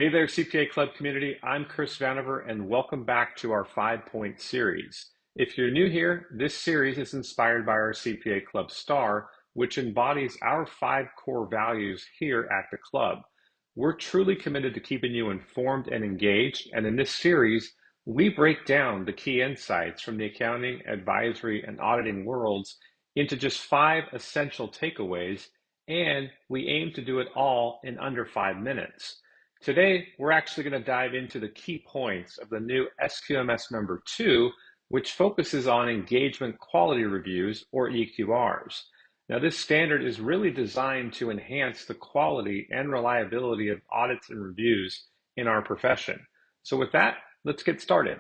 Hey there, CPA Club community. I'm Chris Vanover, and welcome back to our 5-point series. If you're new here, this series is inspired by our CPA Club Star, which embodies our 5 core values here at the club. We're truly committed to keeping you informed and engaged, and in this series, we break down the key insights from the accounting, advisory, and auditing worlds into just 5 essential takeaways, and we aim to do it all in under 5 minutes. Today, we're actually going to dive into the key points of the new SQMS number 2, which focuses on engagement quality reviews, or EQRs. Now, this standard is really designed to enhance the quality and reliability of audits and reviews in our profession. So with that, let's get started.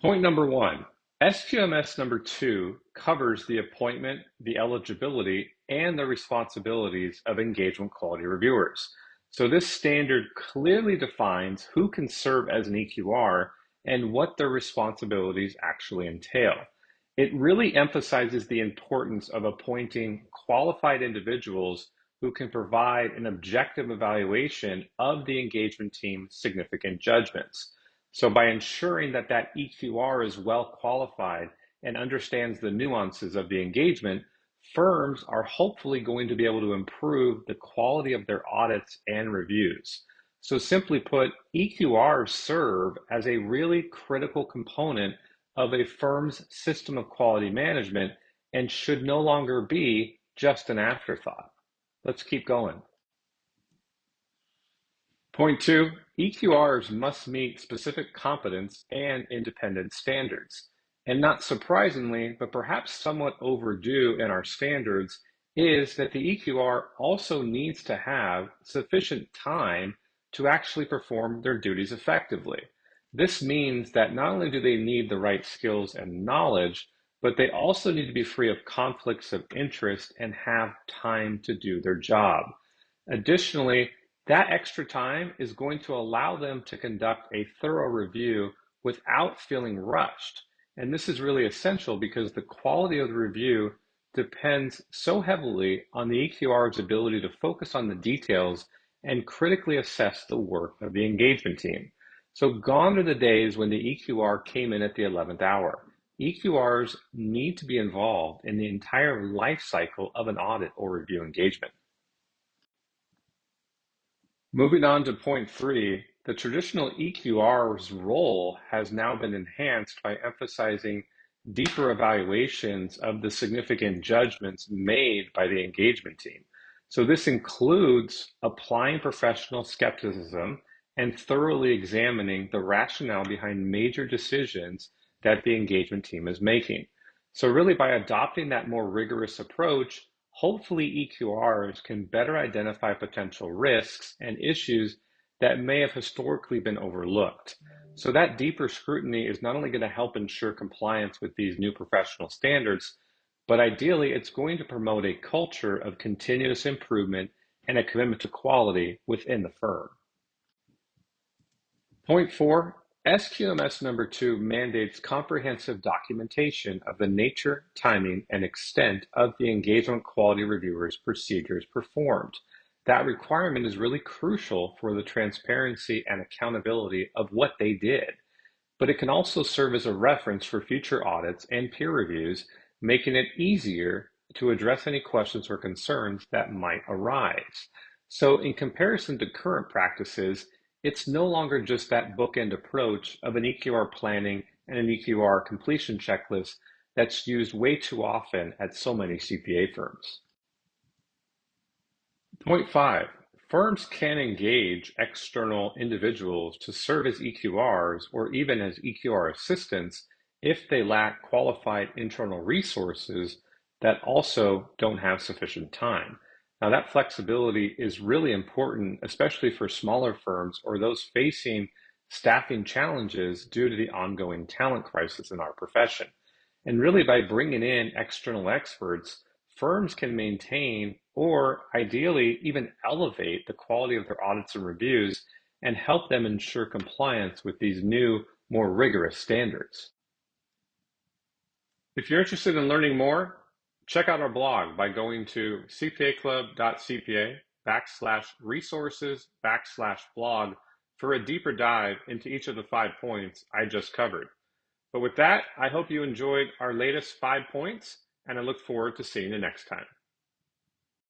Point number 1. SQMS number 2 covers the appointment, the eligibility, and the responsibilities of engagement quality reviewers. So this standard clearly defines who can serve as an EQR and what their responsibilities actually entail. It really emphasizes the importance of appointing qualified individuals who can provide an objective evaluation of the engagement team's significant judgments. So by ensuring that that EQR is well qualified and understands the nuances of the engagement, firms are hopefully going to be able to improve the quality of their audits and reviews. So simply put, EQRs serve as a really critical component of a firm's system of quality management and should no longer be just an afterthought. Let's keep going. Point 2, EQRs must meet specific competence and independence standards. And not surprisingly, but perhaps somewhat overdue in our standards, is that the EQR also needs to have sufficient time to actually perform their duties effectively. This means that not only do they need the right skills and knowledge, but they also need to be free of conflicts of interest and have time to do their job. Additionally, that extra time is going to allow them to conduct a thorough review without feeling rushed. And this is really essential because the quality of the review depends so heavily on the EQR's ability to focus on the details and critically assess the work of the engagement team. So gone are the days when the EQR came in at the 11th hour. EQRs need to be involved in the entire life cycle of an audit or review engagement. Moving on to point 3, the traditional EQR's role has now been enhanced by emphasizing deeper evaluations of the significant judgments made by the engagement team. So this includes applying professional skepticism and thoroughly examining the rationale behind major decisions that the engagement team is making. So really by adopting that more rigorous approach, hopefully EQRs can better identify potential risks and issues that may have historically been overlooked. So that deeper scrutiny is not only going to help ensure compliance with these new professional standards, but ideally it's going to promote a culture of continuous improvement and a commitment to quality within the firm. Point 4, SQMS number 2 mandates comprehensive documentation of the nature, timing, and extent of the engagement quality reviewers' procedures performed. That requirement is really crucial for the transparency and accountability of what they did, but it can also serve as a reference for future audits and peer reviews, making it easier to address any questions or concerns that might arise. So in comparison to current practices, it's no longer just that bookend approach of an EQR planning and an EQR completion checklist that's used way too often at so many CPA firms. Point 5, firms can engage external individuals to serve as EQRs or even as EQR assistants if they lack qualified internal resources that also don't have sufficient time. Now that flexibility is really important, especially for smaller firms or those facing staffing challenges due to the ongoing talent crisis in our profession. And really by bringing in external experts, firms can maintain or ideally even elevate the quality of their audits and reviews and help them ensure compliance with these new, more rigorous standards. If you're interested in learning more, check out our blog by going to cpaclub.cpa audits.com/resources/blog for a deeper dive into each of the 5 points I just covered. But with that, I hope you enjoyed our latest 5 points, and I look forward to seeing you next time.